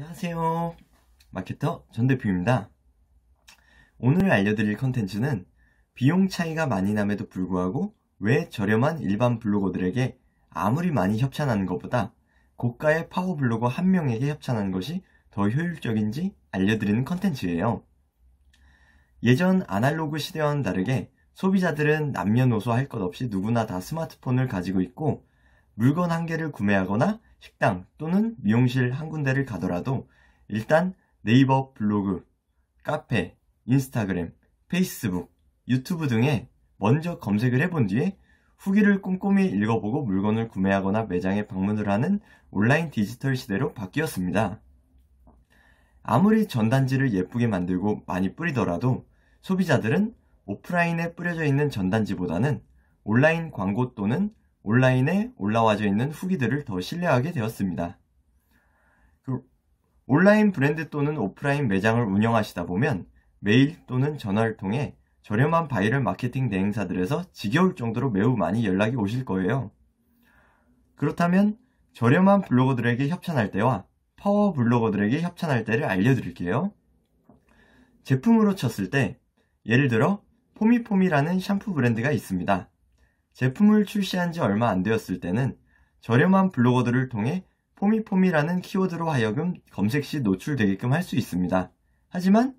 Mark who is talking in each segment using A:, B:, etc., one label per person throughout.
A: 안녕하세요. 마케터 전대표입니다. 오늘 알려드릴 컨텐츠는 비용 차이가 많이 남에도 불구하고 왜 저렴한 일반 블로거들에게 아무리 많이 협찬하는 것보다 고가의 파워 블로거 한 명에게 협찬하는 것이 더 효율적인지 알려드리는 컨텐츠예요. 예전 아날로그 시대와는 다르게 소비자들은 남녀노소 할 것 없이 누구나 다 스마트폰을 가지고 있고 물건 한 개를 구매하거나 식당 또는 미용실 한 군데를 가더라도 일단 네이버 블로그, 카페, 인스타그램, 페이스북, 유튜브 등에 먼저 검색을 해본 뒤에 후기를 꼼꼼히 읽어보고 물건을 구매하거나 매장에 방문을 하는 온라인 디지털 시대로 바뀌었습니다. 아무리 전단지를 예쁘게 만들고 많이 뿌리더라도 소비자들은 오프라인에 뿌려져 있는 전단지보다는 온라인 광고 또는 온라인에 올라와져 있는 후기들을 더 신뢰하게 되었습니다. 온라인 브랜드 또는 오프라인 매장을 운영하시다 보면 메일 또는 전화를 통해 저렴한 바이럴 마케팅 대행사들에서 지겨울 정도로 매우 많이 연락이 오실 거예요. 그렇다면 저렴한 블로거들에게 협찬할 때와 파워 블로거들에게 협찬할 때를 알려드릴게요. 제품으로 쳤을 때 예를 들어 포미포미라는 샴푸 브랜드가 있습니다. 제품을 출시한 지 얼마 안 되었을 때는 저렴한 블로거들을 통해 포미포미라는 키워드로 하여금 검색 시 노출되게끔 할 수 있습니다. 하지만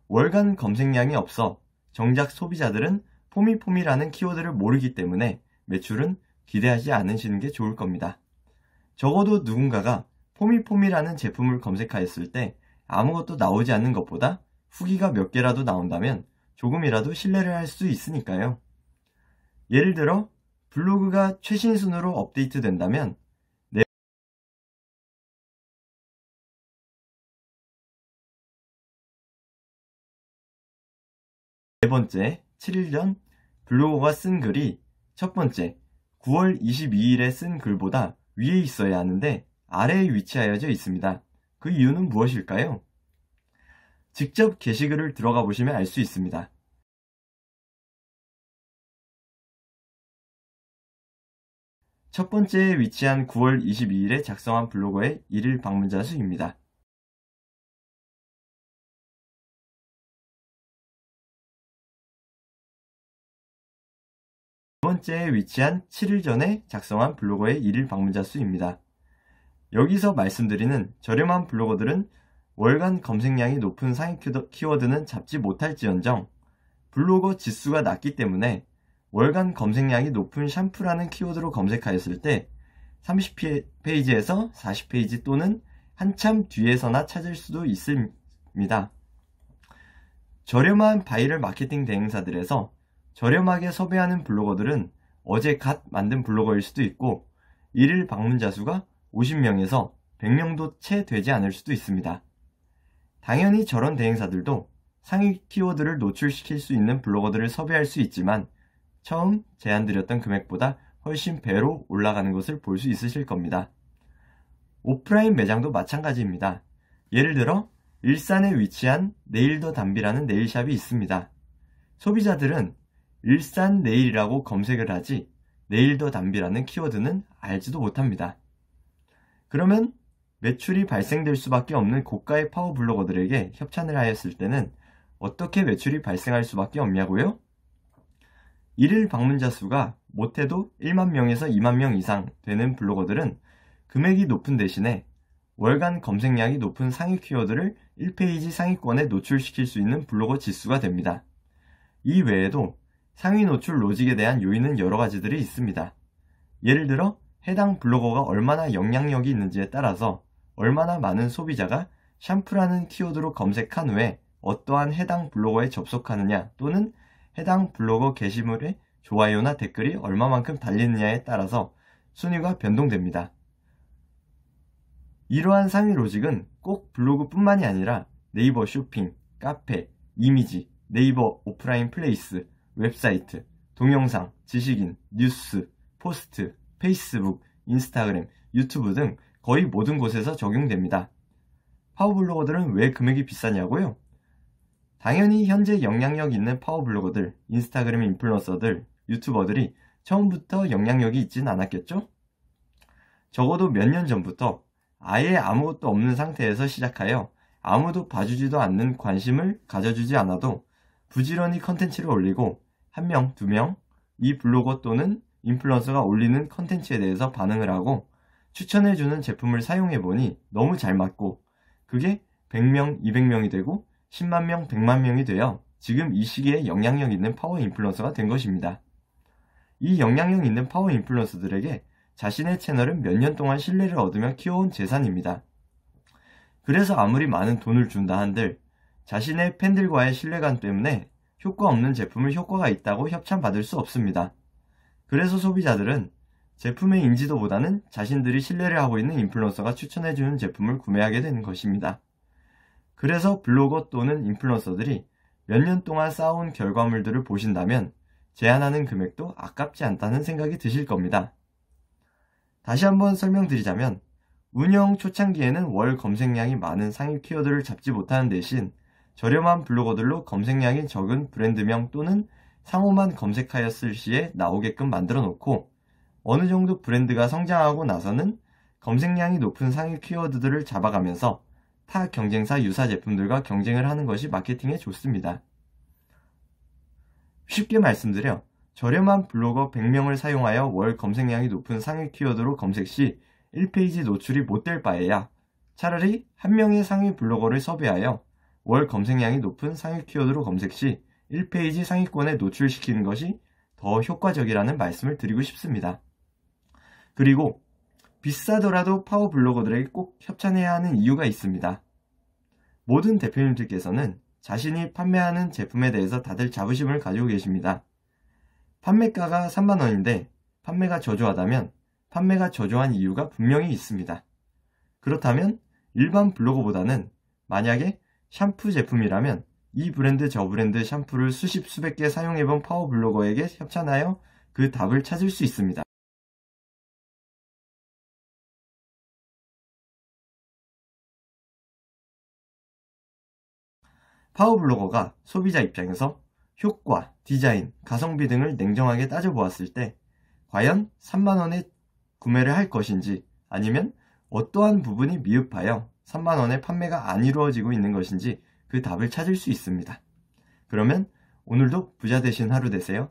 A: 월간 검색량이 없어 정작 소비자들은 포미포미라는 키워드를 모르기 때문에 매출은 기대하지 않으시는 게 좋을 겁니다. 적어도 누군가가 포미포미라는 제품을 검색하였을 때 아무것도 나오지 않는 것보다 후기가 몇 개라도 나온다면 조금이라도 신뢰를 할 수 있으니까요. 예를 들어 블로그가 최신 순으로 업데이트 된다면 네 번째, 7일 전 블로거가 쓴 글이 첫 번째, 9월 22일에 쓴 글보다 위에 있어야 하는데 아래에 위치하여져 있습니다. 그 이유는 무엇일까요? 직접 게시글을 들어가 보시면 알 수 있습니다. 첫 번째에 위치한 9월 22일에 작성한 블로거의 1일 방문자 수입니다. 두 번째에 위치한 7일 전에 작성한 블로거의 1일 방문자 수입니다. 여기서 말씀드리는 저렴한 블로거들은 월간 검색량이 높은 상위 키워드는 잡지 못할지언정 블로거 지수가 낮기 때문에 월간 검색량이 높은 샴푸라는 키워드로 검색하였을 때 30페이지에서 40페이지 또는 한참 뒤에서나 찾을 수도 있습니다. 저렴한 바이럴 마케팅 대행사들에서 저렴하게 섭외하는 블로거들은 어제 갓 만든 블로거일 수도 있고 일일 방문자 수가 50명에서 100명도 채 되지 않을 수도 있습니다. 당연히 저런 대행사들도 상위 키워드를 노출시킬 수 있는 블로거들을 섭외할 수 있지만 처음 제안드렸던 금액보다 훨씬 배로 올라가는 것을 볼 수 있으실 겁니다. 오프라인 매장도 마찬가지입니다. 예를 들어 일산에 위치한 네일더담비라는 네일샵이 있습니다. 소비자들은 일산 네일이라고 검색을 하지 네일더담비라는 키워드는 알지도 못합니다. 그러면 매출이 발생될 수밖에 없는 고가의 파워 블로거들에게 협찬을 하였을 때는 어떻게 매출이 발생할 수밖에 없냐고요? 1일 방문자 수가 못해도 1만 명에서 2만 명 이상 되는 블로거들은 금액이 높은 대신에 월간 검색량이 높은 상위 키워드를 1페이지 상위권에 노출시킬 수 있는 블로거 지수가 됩니다. 이 외에도 상위 노출 로직에 대한 요인은 여러 가지들이 있습니다. 예를 들어 해당 블로거가 얼마나 영향력이 있는지에 따라서 얼마나 많은 소비자가 샴푸라는 키워드로 검색한 후에 어떠한 해당 블로거에 접속하느냐 또는 해당 블로거 게시물의 좋아요나 댓글이 얼마만큼 달리느냐에 따라서 순위가 변동됩니다. 이러한 상위 로직은 꼭 블로그뿐만이 아니라 네이버 쇼핑, 카페, 이미지, 네이버 오프라인 플레이스, 웹사이트, 동영상, 지식인, 뉴스, 포스트, 페이스북, 인스타그램, 유튜브 등 거의 모든 곳에서 적용됩니다. 파워블로거들은 왜 금액이 비싸냐고요? 당연히 현재 영향력 있는 파워블로거들, 인스타그램 인플루언서들, 유튜버들이 처음부터 영향력이 있진 않았겠죠? 적어도 몇 년 전부터 아예 아무것도 없는 상태에서 시작하여 아무도 봐주지도 않는 관심을 가져주지 않아도 부지런히 컨텐츠를 올리고 1명, 2명, 이 블로거 또는 인플루언서가 올리는 컨텐츠에 대해서 반응을 하고 추천해주는 제품을 사용해보니 너무 잘 맞고 그게 100명, 200명이 되고 10만 명, 100만 명이 되어 지금 이 시기에 영향력 있는 파워 인플루언서가 된 것입니다. 이 영향력 있는 파워 인플루언서들에게 자신의 채널은 몇 년 동안 신뢰를 얻으며 키워온 재산입니다. 그래서 아무리 많은 돈을 준다 한들 자신의 팬들과의 신뢰감 때문에 효과 없는 제품을 효과가 있다고 협찬받을 수 없습니다. 그래서 소비자들은 제품의 인지도보다는 자신들이 신뢰를 하고 있는 인플루언서가 추천해주는 제품을 구매하게 되는 것입니다. 그래서 블로거 또는 인플루언서들이 몇 년 동안 쌓아온 결과물들을 보신다면 제안하는 금액도 아깝지 않다는 생각이 드실 겁니다. 다시 한번 설명드리자면 운영 초창기에는 월 검색량이 많은 상위 키워드를 잡지 못하는 대신 저렴한 블로거들로 검색량이 적은 브랜드명 또는 상호만 검색하였을 시에 나오게끔 만들어 놓고 어느 정도 브랜드가 성장하고 나서는 검색량이 높은 상위 키워드들을 잡아가면서 타 경쟁사 유사 제품들과 경쟁을 하는 것이 마케팅에 좋습니다. 쉽게 말씀드려 저렴한 블로거 100명을 사용하여 월 검색량이 높은 상위 키워드로 검색 시 1페이지 노출이 못 될 바에야 차라리 한 명의 상위 블로거를 섭외하여 월 검색량이 높은 상위 키워드로 검색 시 1페이지 상위권에 노출시키는 것이 더 효과적이라는 말씀을 드리고 싶습니다. 그리고 비싸더라도 파워 블로거들에게 꼭 협찬해야 하는 이유가 있습니다. 모든 대표님들께서는 자신이 판매하는 제품에 대해서 다들 자부심을 가지고 계십니다. 판매가가 3만원인데 판매가 저조하다면 판매가 저조한 이유가 분명히 있습니다. 그렇다면 일반 블로거보다는 만약에 샴푸 제품이라면 이 브랜드 저 브랜드 샴푸를 수십 수백 개 사용해본 파워 블로거에게 협찬하여 그 답을 찾을 수 있습니다. 파워 블로거가 소비자 입장에서 효과, 디자인, 가성비 등을 냉정하게 따져보았을 때 과연 3만원에 구매를 할 것인지 아니면 어떠한 부분이 미흡하여 3만원에 판매가 안 이루어지고 있는 것인지 그 답을 찾을 수 있습니다. 그러면 오늘도 부자 되신 하루 되세요.